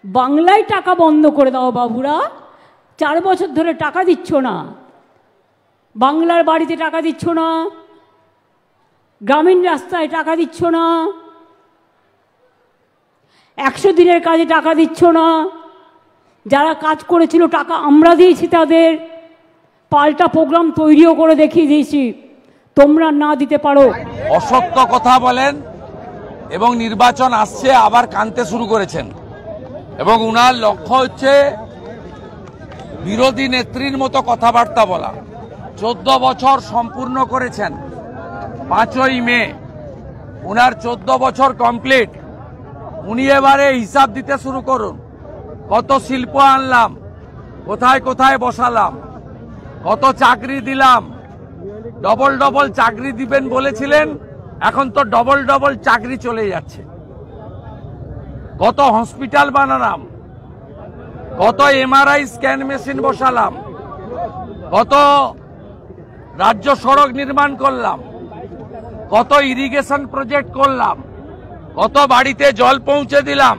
বাংলায় টাকা বন্ধ করে দাও বাবুরা, 4 বছর ধরে টাকা দিচ্ছ না, বাংলার বাড়িতে টাকা দিচ্ছ না, গ্রামীণ রাস্তায় টাকা দিচ্ছ না, 100 দিনের কাজে টাকা দিচ্ছ না, যারা কাজ করেছিল টাকা আমরা দিয়েছি, তাদের পাল্টা প্রোগ্রাম তৈরিও করে দেখিয়ে দিয়েছি, তোমরা না দিতে পারো। অসত্য কথা বলেন এবং নির্বাচন আসছে আবার কানতে শুরু করেছেন এবং উনার লক্ষ্য হচ্ছে বিরোধী নেত্রীর মতো কথাবার্তা বলা। 14 বছর সম্পূর্ণ করেছেন 5ই মে, উনার 14 বছর কমপ্লিট। উনি এবারে হিসাব দিতে শুরু করুন, কত শিল্প আনলাম, কোথায় কোথায় বসালাম, কত চাকরি দিলাম। ডবল ডবল চাকরি দিবেন বলেছিলেন, এখন তো ডবল ডবল চাকরি চলে যাচ্ছে। কত হসপিটাল বানালাম, কত এমআরআই স্ক্যান মেশিন বসালাম, কত রাজ্য সড়ক নির্মাণ করলাম, কত ইরিগেশন প্রজেক্ট করলাম, কত বাড়িতে জল পৌঁছে দিলাম।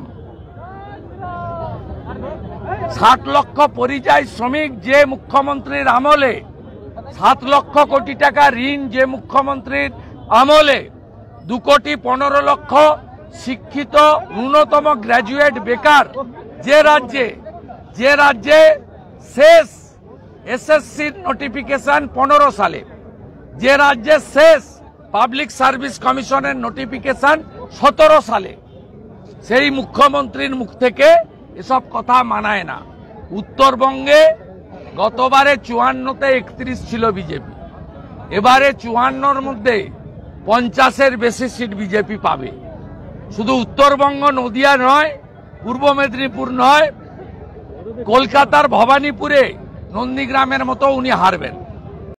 60 লক্ষ পরিযায়ী শ্রমিক যে মুখ্যমন্ত্রীর আমলে, 7 লক্ষ কোটি টাকা ঋণ যে মুখ্যমন্ত্রীর আমলে, 2 কোটি 15 লক্ষ শিক্ষিত ন্যূনতম গ্র্যাজুয়েট বেকার যে রাজ্যে শেষ এসএসসির নোটিফিকেশন 15 সালে, যে রাজ্যে শেষ পাবলিক সার্ভিস কমিশনের নোটিফিকেশন 17 সালে, সেই মুখ্যমন্ত্রীর মুখ থেকে এসব কথা মানায় না। উত্তরবঙ্গে গতবারে 54তে 31 ছিল বিজেপি, এবারে 54র মধ্যে 50-এর বেশি সিট বিজেপি পাবে। শুধু উত্তরবঙ্গ, নদিয়া নয়, পূর্ব মেদিনীপুর নয়, কলকাতার ভবানীপুরে নন্দীগ্রামের মতো উনি হারবেন।